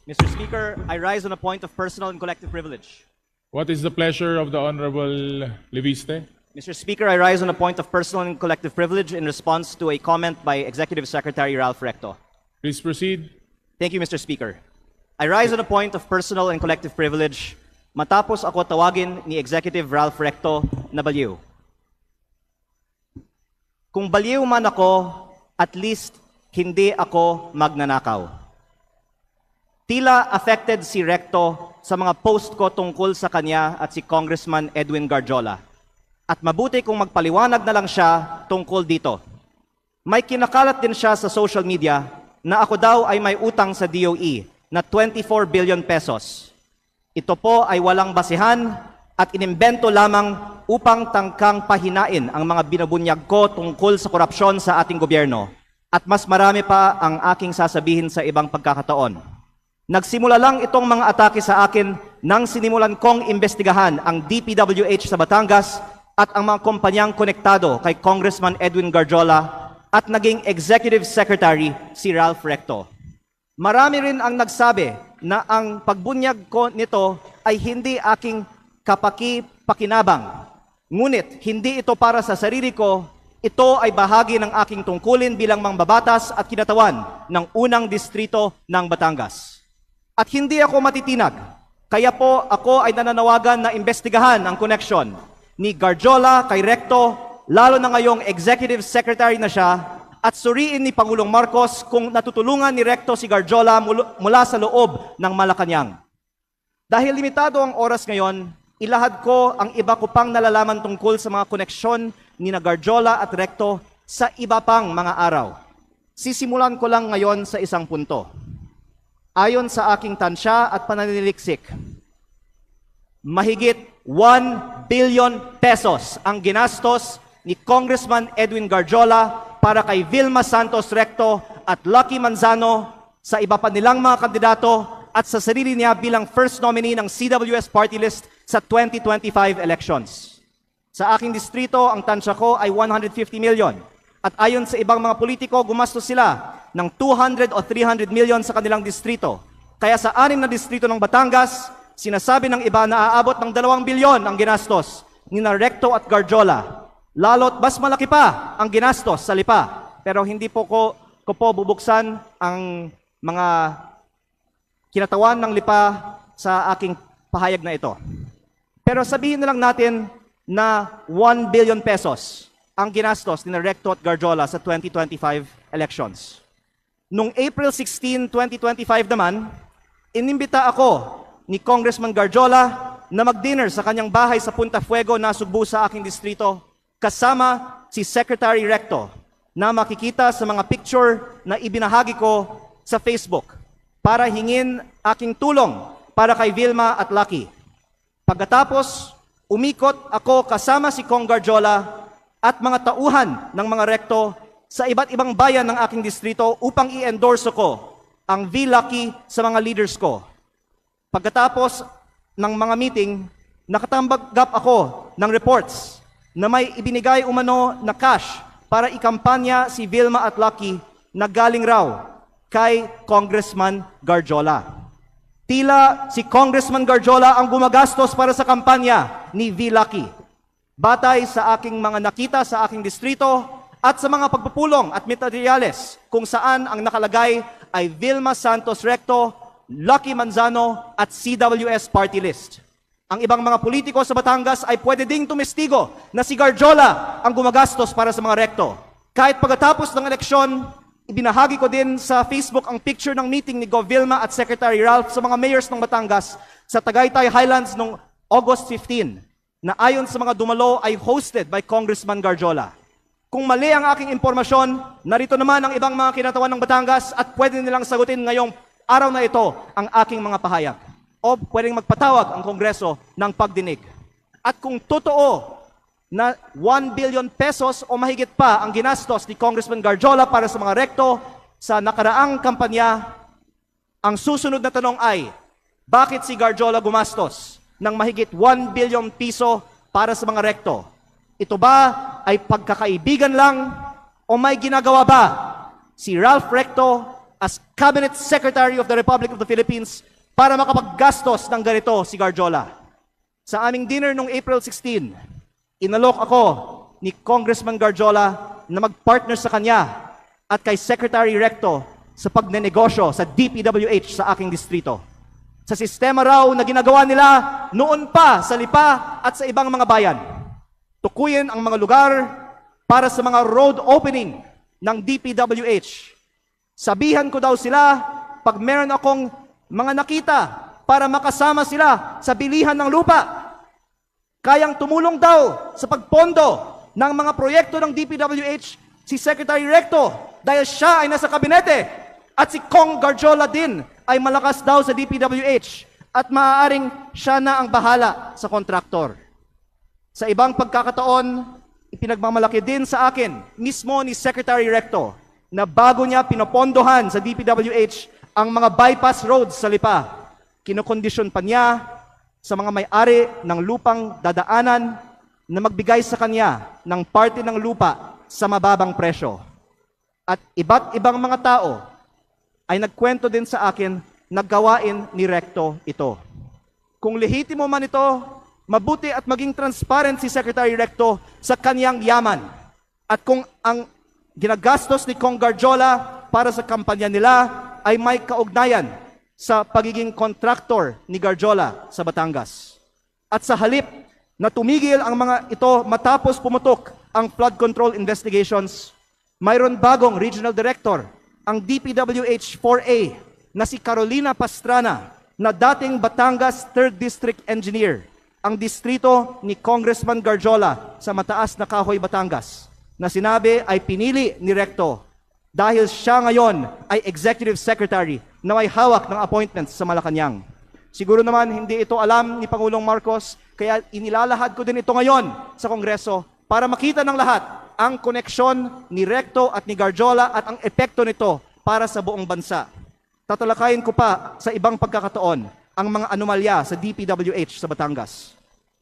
Mr. Speaker, I rise on a point of personal and collective privilege. What is the pleasure of the Honorable Leviste? Mr. Speaker, I rise on a point of personal and collective privilege in response to a comment by Executive Secretary Ralph Recto. Please proceed. Thank you, Mr. Speaker. I rise on a point of personal and collective privilege matapos ako tawagin ni Executive Ralph Recto na baliw. Kung baliw man ako, at least hindi ako magnanakaw. Tila affected si Recto sa mga post ko tungkol sa kanya at si Congressman Edwin Garjola. At mabuti kung magpaliwanag na lang siya tungkol dito. May kinakalat din siya sa social media na ako daw ay may utang sa DOE na 24 billion pesos. Ito po ay walang basihan at inimbento lamang upang tangkang pahinain ang mga binabunyag ko tungkol sa korupsyon sa ating gobyerno. At mas marami pa ang aking sasabihin sa ibang pagkakataon. Nagsimula lang itong mga atake sa akin nang sinimulan kong imbestigahan ang DPWH sa Batangas at ang mga kumpanyang konektado kay Congressman Edwin Garjola at naging Executive Secretary si Ralph Recto. Marami rin ang nagsabi na ang pagbunyag ko nito ay hindi aking kapaki-pakinabang. Ngunit hindi ito para sa sarili ko, ito ay bahagi ng aking tungkulin bilang mangbabatas at kinatawan ng unang distrito ng Batangas. At hindi ako matitinag, kaya po ako ay nananawagan na imbestigahan ang koneksyon ni Garjola kay Recto, lalo na ngayong Executive Secretary na siya, at suriin ni Pangulong Marcos kung natutulungan ni Recto si Garjola mula sa loob ng Malacanang. Dahil limitado ang oras ngayon, ilahad ko ang iba ko pang nalalaman tungkol sa mga koneksyon ni Garjola at Recto sa iba pang mga araw. Sisimulan ko lang ngayon sa isang punto. Ayon sa aking tansya at pananiliksik, mahigit 1 billion pesos ang ginastos ni Congressman Edwin Garjola para kay Vilma Santos Recto at Lucky Manzano sa iba pa nilang mga kandidato at sa sarili niya bilang first nominee ng CWS party list sa 2025 elections. Sa aking distrito, ang tansya ko ay 150 million. At ayon sa ibang mga politiko, gumastos sila ng 200 o 300 million sa kanilang distrito. Kaya sa 6 na distrito ng Batangas, sinasabi ng iba na aabot ng 2 bilyon ang ginastos ni Recto at Garjola. Lalo't mas malaki pa ang ginastos sa Lipa. Pero hindi po ko po bubuksan ang mga kinatawan ng Lipa sa aking pahayag na ito. Pero sabihin na lang natin na 1 billion pesos ang ginastos ni Recto at Garjola sa 2025 elections. Noong April 16, 2025 naman, inimbita ako ni Congressman Garjola na mag-dinner sa kanyang bahay sa Punta Fuego na Sugbo sa aking distrito kasama si Secretary Recto na makikita sa mga picture na ibinahagi ko sa Facebook para hingin aking tulong para kay Vilma at Lucky. Pagkatapos, umikot ako kasama si Cong Garjola at mga tauhan ng mga Recto sa iba't ibang bayan ng aking distrito upang i-endorse ko ang V-Lucky sa mga leaders ko. Pagkatapos ng mga meeting, nakatanggap ako ng reports na may ibinigay umano na cash para ikampanya si Vilma at Lucky na galing raw kay Congressman Garjola. Tila si Congressman Garjola ang gumagastos para sa kampanya ni V-Lucky. Batay sa aking mga nakita sa aking distrito at sa mga pagpupulong at materyales kung saan ang nakalagay ay Vilma Santos Recto, Lucky Manzano at CWS party list. Ang ibang mga politiko sa Batangas ay pwede ding tumestigo na si Garjola ang gumagastos para sa mga Recto. Kahit pagkatapos ng eleksyon, ibinahagi ko din sa Facebook ang picture ng meeting ni Gov. Vilma at Secretary Ralph sa mga mayors ng Batangas sa Tagaytay Highlands noong August 15 na ayon sa mga dumalo ay hosted by Congressman Garjola. Kung mali ang aking impormasyon, narito naman ang ibang mga kinatawan ng Batangas at pwede nilang sagutin ngayong araw na ito ang aking mga pahayag. O pwedeng magpatawag ang Kongreso ng pagdinig. At kung totoo na 1 billion pesos o mahigit pa ang ginastos ni Congressman Garjola para sa mga Recto sa nakaraang kampanya, ang susunod na tanong ay, bakit si Garjola gumastos ng mahigit 1 billion piso para sa mga Recto? Ito ba ay pagkakaibigan lang o may ginagawa ba si Ralph Recto as Cabinet Secretary of the Republic of the Philippines para makapaggastos ng ganito si Garjola. Sa aming dinner noong April 16, inalok ako ni Congressman Garjola na mag-partner sa kanya at kay Secretary Recto sa pagnenegosyo sa DPWH sa aking distrito. Sa sistema raw na ginagawa nila noon pa sa Lipa at sa ibang mga bayan. Tukuyin ang mga lugar para sa mga road opening ng DPWH. Sabihan ko daw sila pag meron akong mga nakita para makasama sila sa bilihan ng lupa. Kayang tumulong daw sa pagpondo ng mga proyekto ng DPWH si Secretary Recto dahil siya ay nasa kabinete at si Kong Garjola din ay malakas daw sa DPWH at maaaring siya na ang bahala sa kontraktor. Sa ibang pagkakataon, ipinagmamalaki din sa akin mismo ni Secretary Recto na bago niya pinopondohan sa DPWH ang mga bypass roads sa Lipa, kinokondisyon pa niya sa mga may-ari ng lupang dadaanan na magbigay sa kanya ng parte ng lupa sa mababang presyo. At iba't ibang mga tao ay nagkwento din sa akin na gawain ni Recto ito. Kung lehitimo man ito, mabuti at maging transparent si Secretary Recto sa kanyang yaman. At kung ang ginagastos ni Kong Garjola para sa kampanya nila ay may kaugnayan sa pagiging kontraktor ni Garjola sa Batangas. At sa halip na tumigil ang mga ito matapos pumutok ang flood control investigations, mayroon bagong regional director, ang DPWH 4A na si Carolina Pastrana na dating Batangas 3rd District Engineer, ang distrito ni Congressman Garjola sa Mataas na Kahoy, Batangas, na sinabi ay pinili ni Recto dahil siya ngayon ay Executive Secretary na may hawak ng appointments sa Malacanang. Siguro naman hindi ito alam ni Pangulong Marcos, kaya inilalahad ko din ito ngayon sa Kongreso para makita ng lahat ang koneksyon ni Recto at ni Garjola at ang epekto nito para sa buong bansa. Tatalakayin ko pa sa ibang pagkakataon ang mga anomalya sa DPWH sa Batangas.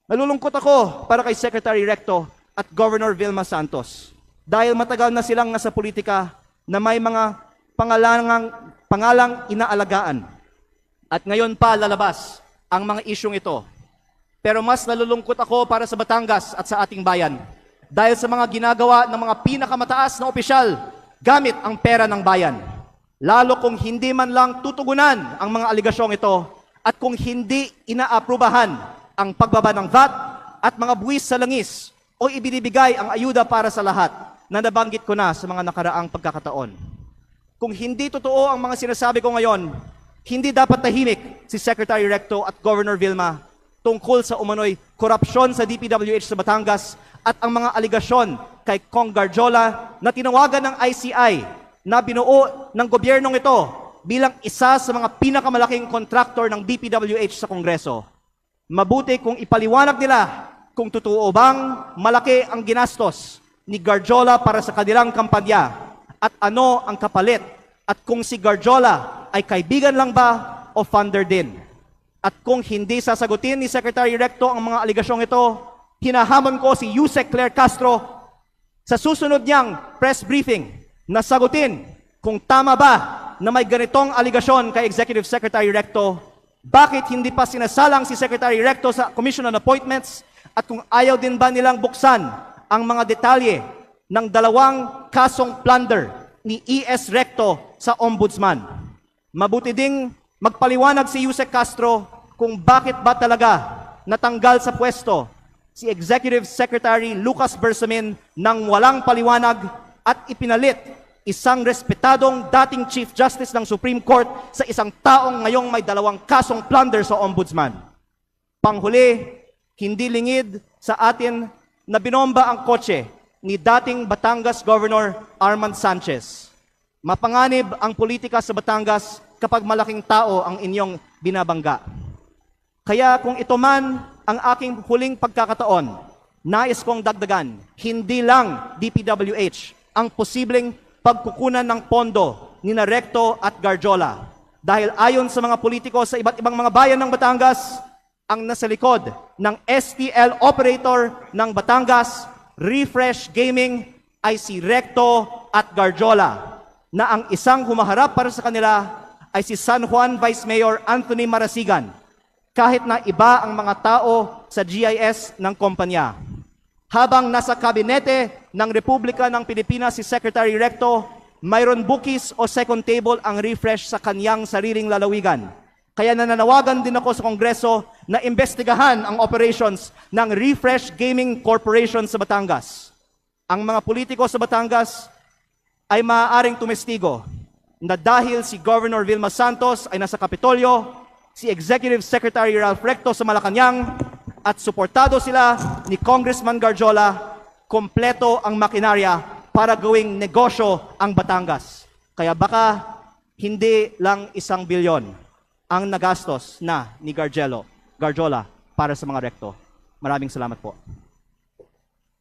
Nalulungkot ako para kay Secretary Recto at Governor Vilma Santos dahil matagal na silang nasa politika na may mga pangalang inaalagaan. At ngayon pa lalabas ang mga isyong ito. Pero mas nalulungkot ako para sa Batangas at sa ating bayan dahil sa mga ginagawa ng mga pinakamataas na opisyal gamit ang pera ng bayan. Lalo kung hindi man lang tutugunan ang mga aligasyong ito at kung hindi inaaprubahan ang pagbaba ng VAT at mga buwis sa langis o ibinibigay ang ayuda para sa lahat na nabanggit ko na sa mga nakaraang pagkakataon. Kung hindi totoo ang mga sinasabi ko ngayon, hindi dapat tahimik si Secretary Recto at Governor Vilma tungkol sa umano'y korupsyon sa DPWH sa Batangas at ang mga aligasyon kay Kong Garjola na tinawagan ng ICI na binuo ng gobyernong ito bilang isa sa mga pinakamalaking kontraktor ng DPWH sa Kongreso. Mabuti kung ipaliwanag nila kung totoo bang malaki ang ginastos ni Garjola para sa kanilang kampanya at ano ang kapalit at kung si Garjola ay kaibigan lang ba o funder din. At kung hindi sasagutin ni Secretary Recto ang mga aligasyong ito, hinahamon ko si Yusek Claire Castro sa susunod niyang press briefing na sagutin kung tama ba na may ganitong aligasyon kay Executive Secretary Recto, bakit hindi pa sinasalang si Secretary Recto sa Commission on Appointments at kung ayaw din ba nilang buksan ang mga detalye ng 2 kasong plunder ni ES Recto sa Ombudsman. Mabuti ding magpaliwanag si Yusek Castro kung bakit ba talaga natanggal sa pwesto si Executive Secretary Lucas Bersamin nang walang paliwanag at ipinalit isang respetadong dating Chief Justice ng Supreme Court sa isang taong ngayong may 2 kasong plunder sa Ombudsman. Panghuli, hindi lingid sa atin na binomba ang kotse ni dating Batangas Governor Armand Sanchez. Mapanganib ang politika sa Batangas kapag malaking tao ang inyong binabangga. Kaya kung ito man ang aking huling pagkakataon, nais kong dagdagan, hindi lang DPWH ang posibleng pagkukunan ng pondo ni Recto at Garjola. Dahil ayon sa mga politiko sa iba't ibang mga bayan ng Batangas, ang nasa likod ng STL operator ng Batangas, Refresh Gaming, ay si Recto at Garjola. na ang isang humaharap para sa kanila ay si San Juan Vice Mayor Anthony Marasigan, kahit na iba ang mga tao sa GIS ng kumpanya. Habang nasa kabinete ng Republika ng Pilipinas si Secretary Recto, mayroon bookies o second table ang refresh sa kanyang sariling lalawigan. Kaya nananawagan din ako sa Kongreso na imbestigahan ang operations ng Refresh Gaming Corporation sa Batangas. Ang mga politiko sa Batangas ay maaaring tumestigo na dahil si Governor Vilma Santos ay nasa Kapitolyo, si Executive Secretary Ralph Recto sa Malacanang, at suportado sila ni Congressman Garjola, kompleto ang makinarya para gawing negosyo ang Batangas. Kaya baka hindi lang 1 bilyon ang nagastos na ni Garjola para sa mga Recto. Maraming salamat po.